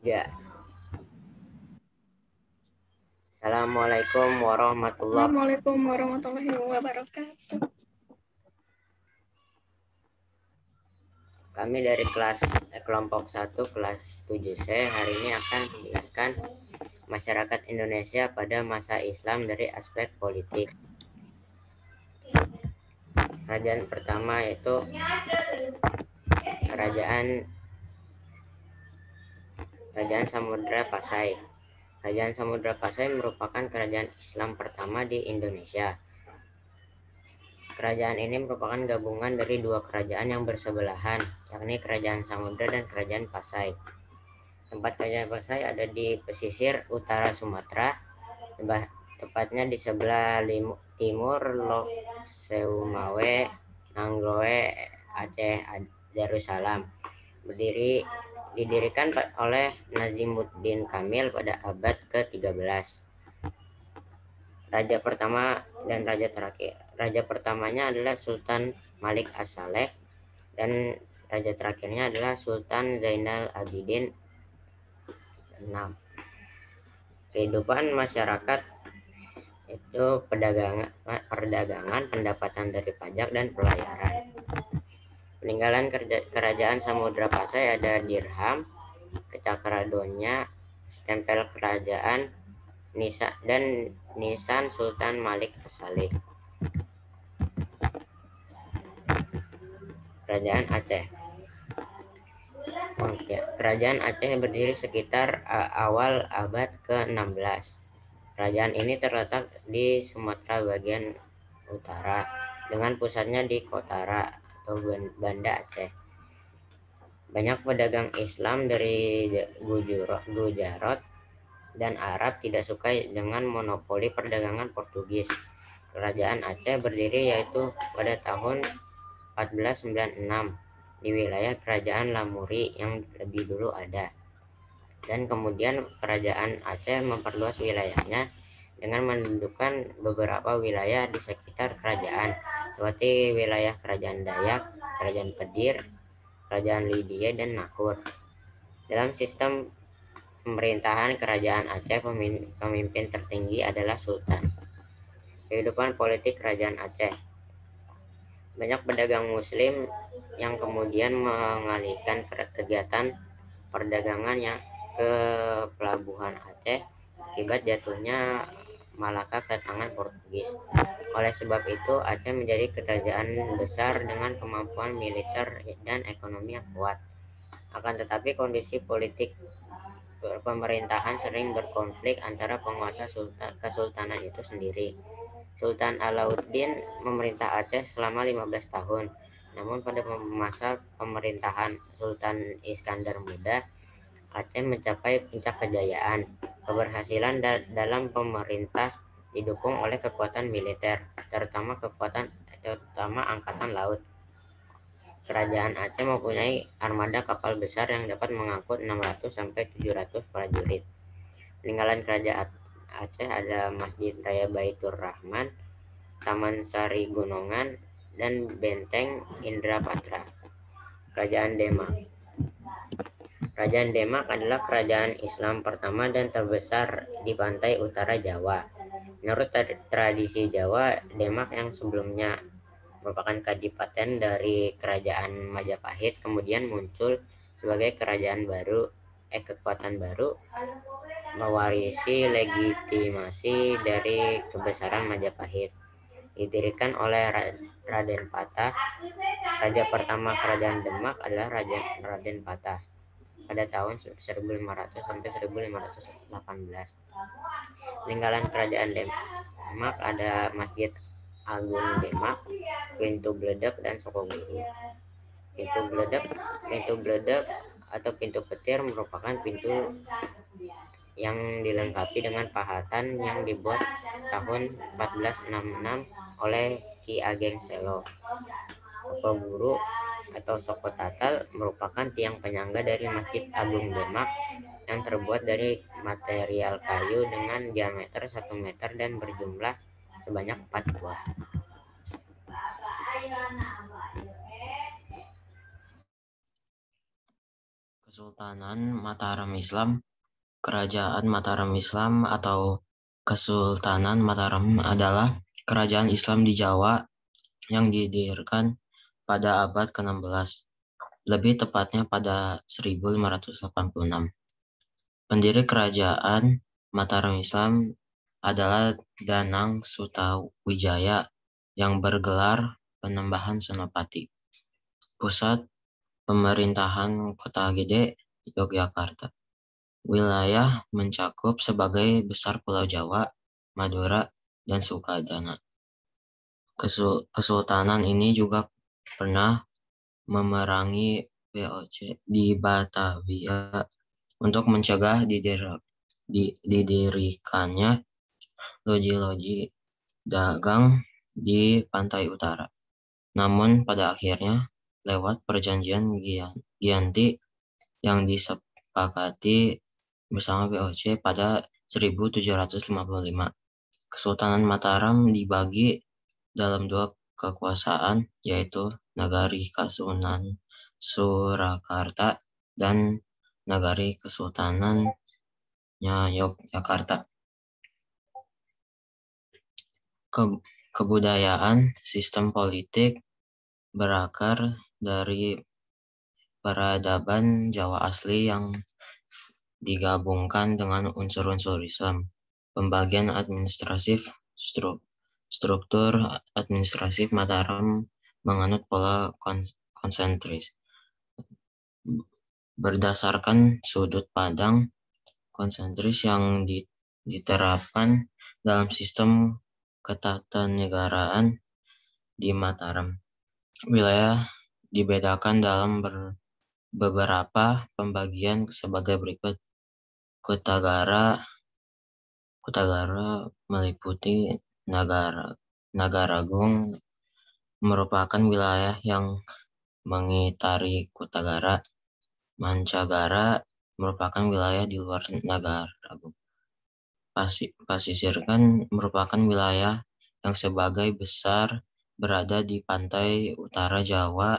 Ya, Assalamualaikum warahmatullahi wabarakatuh. Assalamualaikum warahmatullahi wabarakatuh. Kami dari kelompok 1 kelas 7C hari ini akan menjelaskan masyarakat Indonesia pada masa Islam dari aspek politik. Kerajaan pertama yaitu Kerajaan Samudra Pasai. Kerajaan Samudra Pasai merupakan kerajaan Islam pertama di Indonesia. Kerajaan ini merupakan gabungan dari dua kerajaan yang bersebelahan, yakni Kerajaan Samudra dan Kerajaan Pasai. Tempat Kerajaan Pasai ada di pesisir utara Sumatera, tepatnya di sebelah timur Lok Seumawe, Nanggroe, Aceh Darussalam. Didirikan oleh Nazimuddin Kamil pada abad ke-13. Raja pertama dan raja terakhir. Raja pertamanya adalah Sultan Malik As-Saleh dan raja terakhirnya adalah Sultan Zainal Abidin VI. Kehidupan masyarakat itu perdagangan, pendapatan dari pajak dan pelayaran. Peninggalan kerajaan Samudra Pasai ada dirham, kecakradonya, stempel kerajaan, dan nisan Sultan Malik As-Saleh. Kerajaan Aceh. Kerajaan Aceh berdiri sekitar awal abad ke-16. Kerajaan ini terletak di Sumatera bagian utara dengan pusatnya di Kotara atau Banda Aceh. Banyak pedagang Islam dari Gujarat dan Arab tidak suka dengan monopoli perdagangan Portugis. Kerajaan Aceh berdiri yaitu pada tahun 1496 di wilayah Kerajaan Lamuri yang lebih dulu ada. Dan kemudian Kerajaan Aceh memperluas wilayahnya dengan mendudukan beberapa wilayah di sekitar kerajaan, seperti wilayah Kerajaan Dayak, Kerajaan Pedir, Kerajaan Lydia, dan Nakhur. Dalam sistem pemerintahan Kerajaan Aceh, pemimpin tertinggi adalah Sultan. Kehidupan politik Kerajaan Aceh. Banyak pedagang muslim yang kemudian mengalihkan kegiatan perdagangannya ke pelabuhan Aceh akibat jatuhnya Malaka ke tangan Portugis. Oleh sebab itu, Aceh menjadi kerajaan besar dengan kemampuan militer dan ekonomi yang kuat. Akan tetapi kondisi politik pemerintahan sering berkonflik antara penguasa kesultanan itu sendiri. Sultan Alauddin memerintah Aceh selama 15 tahun. Namun pada masa pemerintahan Sultan Iskandar Muda, Aceh mencapai puncak kejayaan. Keberhasilan dalam pemerintah didukung oleh kekuatan militer, terutama angkatan laut. Kerajaan Aceh mempunyai armada kapal besar yang dapat mengangkut 600 sampai 700 prajurit. Peninggalan kerajaan Aceh ada Masjid Raya Baitur Rahman, Taman Sari Gunungan, dan Benteng Indrapatra. Kerajaan Demak. Kerajaan Demak adalah kerajaan Islam pertama dan terbesar di pantai utara Jawa. Menurut tradisi Jawa, Demak yang sebelumnya merupakan kadipaten dari kerajaan Majapahit kemudian muncul sebagai kekuatan baru mewarisi legitimasi dari kebesaran Majapahit. Didirikan oleh Raden Patah. Raja pertama kerajaan Demak adalah Raden Patah pada tahun 1500 sampai 1518. Peninggalan kerajaan Demak ada Masjid Agung Demak, Pintu Bledek, dan Sokoguru. Pintu Bledek atau pintu petir merupakan pintu yang dilengkapi dengan pahatan yang dibuat tahun 1466 oleh Ki Ageng Selo. Sokoguru atau Soko Tatal merupakan tiang penyangga dari Masjid Agung Demak yang terbuat dari material kayu dengan diameter 1 meter dan berjumlah sebanyak 4 buah. Kesultanan Mataram Islam. Kerajaan Mataram Islam atau Kesultanan Mataram adalah kerajaan Islam di Jawa yang didirikan pada abad ke-16, lebih tepatnya pada 1586. Pendiri kerajaan Mataram Islam adalah Danang Sutawijaya yang bergelar Penembahan Senopati. Pusat pemerintahan Kota Gede, Yogyakarta. Wilayah mencakup sebagai besar Pulau Jawa, Madura, dan Sukadana. Kesultanan ini juga pernah memerangi VOC di Batavia untuk mencegah didirikannya loji-loji dagang di pantai utara. Namun pada akhirnya, lewat perjanjian Giyanti yang disepakati bersama VOC pada 1755. Kesultanan Mataram dibagi dalam dua kekuasaan, yaitu Nagari Kasunan Surakarta dan Nagari Kesultanannya Yogyakarta. Kebudayaan sistem politik berakar dari peradaban Jawa asli yang digabungkan dengan unsur-unsur Islam. Pembagian administratif, struktur administratif Mataram menganut pola konsentris. Berdasarkan sudut pandang konsentris yang diterapkan dalam sistem ketatanegaraan di Mataram. Wilayah dibedakan dalam beberapa pembagian sebagai berikut. Kutagara meliputi Nagaragung merupakan wilayah yang mengitari Kutagara. Mancagara merupakan wilayah di luar Nagaragung. Pasisirkan merupakan wilayah yang sebagai besar berada di pantai utara Jawa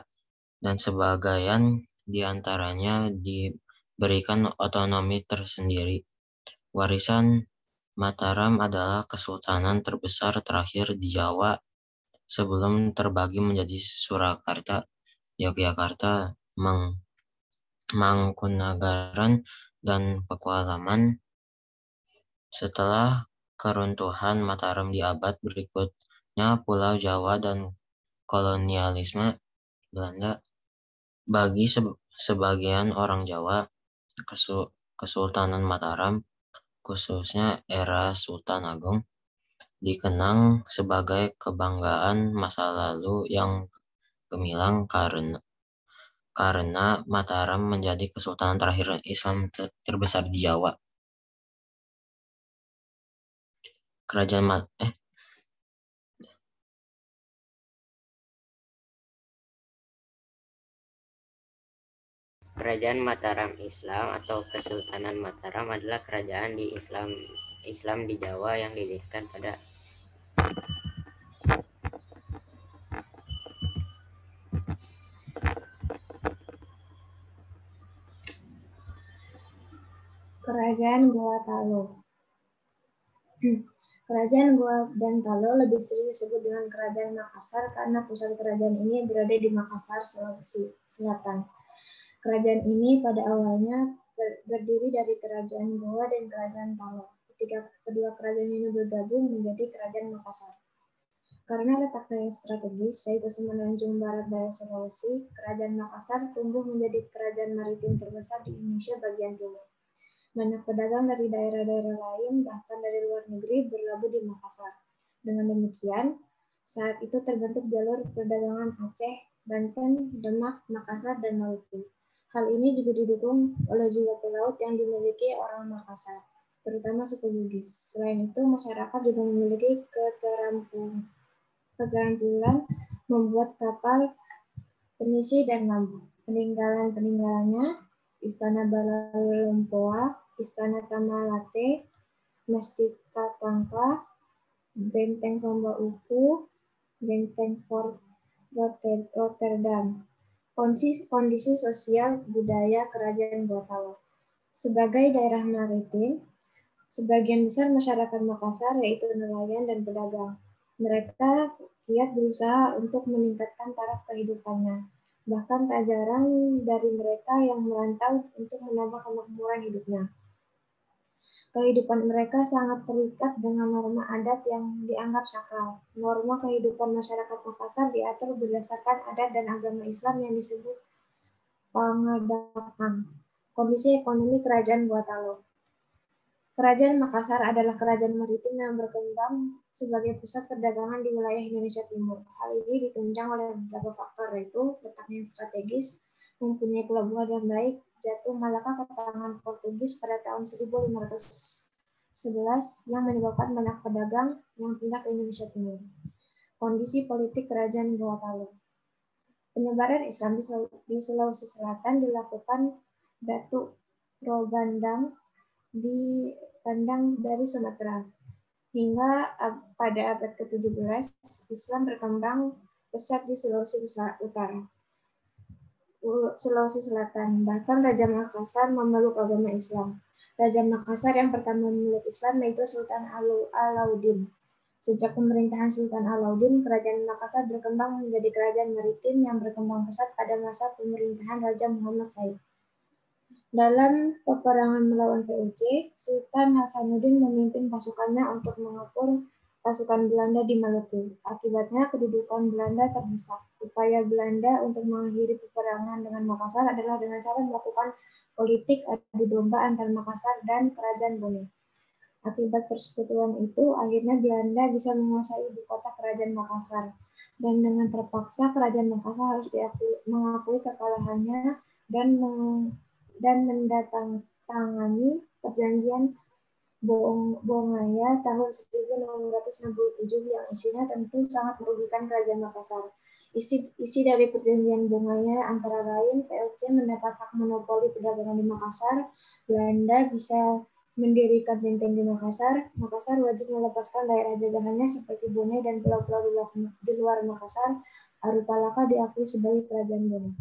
dan sebagian diantaranya diberikan otonomi tersendiri. Warisan Mataram adalah kesultanan terbesar terakhir di Jawa sebelum terbagi menjadi Surakarta, Yogyakarta, Mangkunagaran, dan Pakualaman. Setelah keruntuhan Mataram di abad berikutnya, Pulau Jawa dan kolonialisme Belanda, bagi sebagian orang Jawa, Kesultanan Mataram, khususnya era Sultan Agung, dikenang sebagai kebanggaan masa lalu yang gemilang karena Mataram menjadi kesultanan terakhir Islam terbesar di Jawa. Kerajaan Kerajaan Mataram Islam atau Kesultanan Mataram adalah kerajaan di Islam di Jawa yang didirikan pada Kerajaan Goa Talo. Kerajaan Goa dan Talo lebih sering disebut dengan Kerajaan Makassar karena pusat kerajaan ini berada di Makassar, Sulawesi Selatan. Kerajaan ini pada awalnya berdiri dari Kerajaan Goa dan Kerajaan Talo. Ketika kedua kerajaan ini bergabung menjadi Kerajaan Makassar. Karena letaknya yang strategis, yaitu semenanjung barat daya Sulawesi, Kerajaan Makassar tumbuh menjadi kerajaan maritim terbesar di Indonesia bagian timur. Banyak pedagang dari daerah-daerah lain, bahkan dari luar negeri, berlabuh di Makassar. Dengan demikian, saat itu terbentuk jalur perdagangan Aceh, Banten, Demak, Makassar, dan Maluku. Hal ini juga didukung oleh jiwa pelaut yang dimiliki orang Makassar, terutama suku Bugis. Selain itu, masyarakat juga memiliki keterampilan membuat kapal, penisi, dan lampu. Peninggalan-peninggalannya, Istana Balalempoa, Istana Tamalate, Masjid Katangka, Benteng Samba Uku, Benteng Fort Rotterdam, Kondisi sosial budaya Kerajaan Gorontalo. Sebagai daerah maritim, sebagian besar masyarakat Makassar yaitu nelayan dan pedagang. Mereka giat berusaha untuk meningkatkan taraf kehidupannya. Bahkan tak jarang dari mereka yang merantau untuk menambah kemakmuran hidupnya. Kehidupan mereka sangat terikat dengan norma adat yang dianggap sakral. Norma kehidupan masyarakat Makassar diatur berdasarkan adat dan agama Islam yang disebut pengadakan. Kondisi ekonomi Kerajaan Gorontalo. Kerajaan Makassar adalah kerajaan maritim yang berkembang sebagai pusat perdagangan di wilayah Indonesia Timur. Hal ini ditunjang oleh beberapa faktor, yaitu letaknya yang strategis, mempunyai pelabuhan yang baik, jatuh Malaka ke tangan Portugis pada tahun 1511 yang menyebabkan banyak pedagang yang pindah ke Indonesia Timur. Kondisi politik Kerajaan Gorontalo. Penyebaran Islam di Sulawesi Selatan dilakukan Datuk Robandang di Pandang dari Sumatera. Hingga pada abad ke-17, Islam berkembang pesat di Sulawesi Utara. Sulawesi Selatan, bahkan Raja Makassar memeluk agama Islam. Raja Makassar yang pertama memeluk Islam yaitu Sultan Alauddin. Sejak pemerintahan Sultan Alauddin, Kerajaan Makassar berkembang menjadi kerajaan maritim yang berkembang pesat pada masa pemerintahan Raja Muhammad Said. Dalam peperangan melawan POC, Sultan Hasanuddin memimpin pasukannya untuk mengepung pasukan Belanda di Maluku. Akibatnya kedudukan Belanda terdesak. Upaya Belanda untuk mengakhiri peperangan dengan Makassar adalah dengan cara melakukan politik adu domba antara Makassar dan Kerajaan Bone. Akibat persekutuan itu, akhirnya Belanda bisa menguasai ibu kota Kerajaan Makassar. Dan dengan terpaksa, Kerajaan Makassar harus mengakui kekalahannya dan mendatangani perjanjian Bongaya tahun 1667 yang isinya tentu sangat merugikan Kerajaan Makassar. Isi dari perjanjian Bongaya antara lain POC mendapat hak monopoli perdagangan di Makassar, Belanda bisa mendirikan benteng di Makassar, Makassar wajib melepaskan daerah jajahannya seperti Bone dan pulau-pulau di luar Makassar, Arupalaka diakui sebagai kerajaan Bone.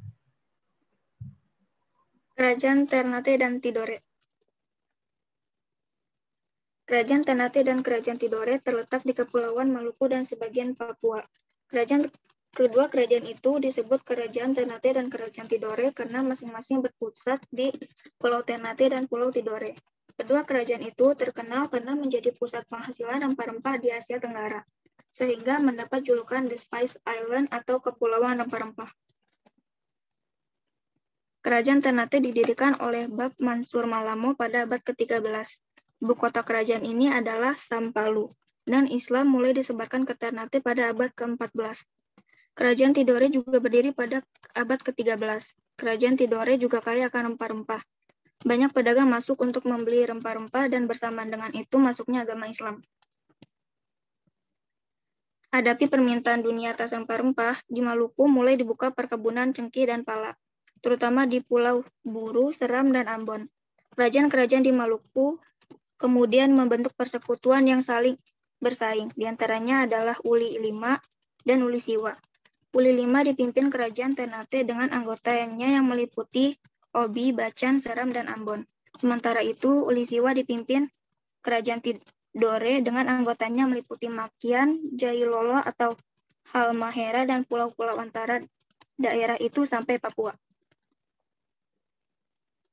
Kerajaan Ternate dan Tidore. Kerajaan Ternate dan Kerajaan Tidore terletak di Kepulauan Maluku dan sebagian Papua. Kedua kerajaan itu disebut Kerajaan Ternate dan Kerajaan Tidore karena masing-masing berpusat di Pulau Ternate dan Pulau Tidore. Kedua kerajaan itu terkenal karena menjadi pusat penghasilan rempah-rempah di Asia Tenggara, sehingga mendapat julukan The Spice Island atau Kepulauan Rempah-Rempah. Kerajaan Ternate didirikan oleh Bab Mansur Malamo pada abad ke-13. Ibu kota kerajaan ini adalah Sampalu, dan Islam mulai disebarkan ke Ternate pada abad ke-14. Kerajaan Tidore juga berdiri pada abad ke-13. Kerajaan Tidore juga kaya akan rempah-rempah. Banyak pedagang masuk untuk membeli rempah-rempah dan bersamaan dengan itu masuknya agama Islam. Hadapi permintaan dunia atas rempah-rempah, di Maluku mulai dibuka perkebunan cengkeh dan pala, terutama di Pulau Buru, Seram, dan Ambon. Kerajaan-kerajaan di Maluku kemudian membentuk persekutuan yang saling bersaing. Di antaranya adalah Uli V dan Uli Siwa. Uli V dipimpin Kerajaan Ternate dengan anggotanya yang meliputi Obi, Bacan, Seram, dan Ambon. Sementara itu, Uli Siwa dipimpin Kerajaan Tidore dengan anggotanya meliputi Makian, Jailolo atau Halmahera, dan pulau-pulau antara daerah itu sampai Papua.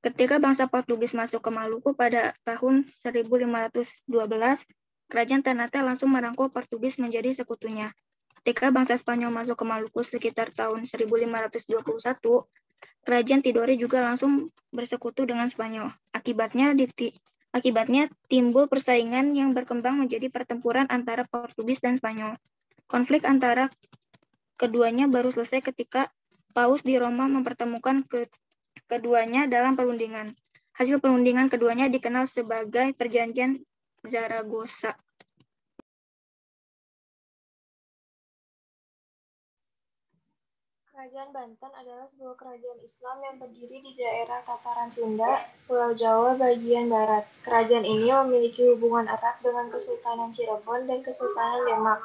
Ketika bangsa Portugis masuk ke Maluku pada tahun 1512, Kerajaan Ternate langsung merangkul Portugis menjadi sekutunya. Ketika bangsa Spanyol masuk ke Maluku sekitar tahun 1521, Kerajaan Tidore juga langsung bersekutu dengan Spanyol. Akibatnya timbul persaingan yang berkembang menjadi pertempuran antara Portugis dan Spanyol. Konflik antara keduanya baru selesai ketika Paus di Roma mempertemukan keduanya dalam perundingan. Hasil perundingan keduanya dikenal sebagai Perjanjian Zaragoza. Kerajaan Banten adalah sebuah kerajaan Islam yang berdiri di daerah Tataran Sunda, Pulau Jawa bagian barat. Kerajaan ini memiliki hubungan erat dengan Kesultanan Cirebon dan Kesultanan Demak.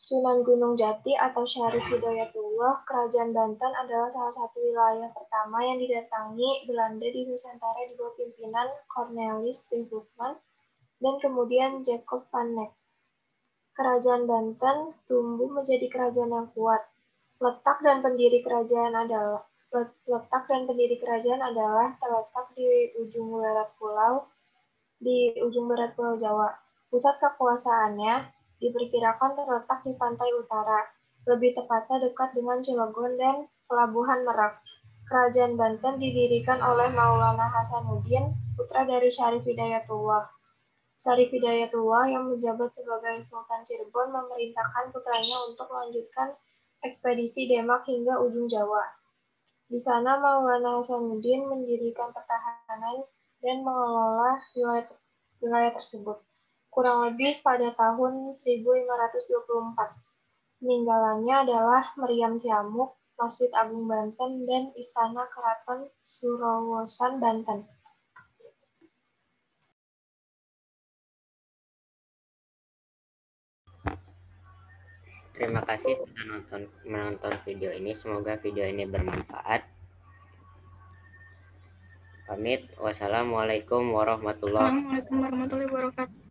Sunan Gunung Jati atau Syarif Hidayatullah, Kerajaan Banten adalah salah satu wilayah pertama yang didatangi Belanda di Nusantara di bawah pimpinan Cornelis de Houtman dan kemudian Jacob van Neck. Kerajaan Banten tumbuh menjadi kerajaan yang kuat. Letak dan pendiri kerajaan adalah terletak di ujung barat Pulau Jawa. Pusat kekuasaannya diperkirakan terletak di pantai utara, lebih tepatnya dekat dengan Cilegon dan Pelabuhan Merak. Kerajaan Banten didirikan oleh Maulana Hasanuddin, putra dari Syarif Hidayatullah. Syarif Hidayatullah yang menjabat sebagai Sultan Cirebon memerintahkan putranya untuk melanjutkan ekspedisi Demak hingga ujung Jawa. Di sana Maulana Hasanuddin mendirikan pertahanan dan mengelola wilayah tersebut. Kurang lebih pada tahun 1524. Peninggalannya adalah Meriam Kiamuk, Masjid Agung Banten, dan Istana Keraton Surawosan Banten. Terima kasih sudah menonton video ini. Semoga video ini bermanfaat. Pamit. Wassalamualaikum warahmatullahi wabarakatuh. Assalamualaikum warahmatullahi wabarakatuh.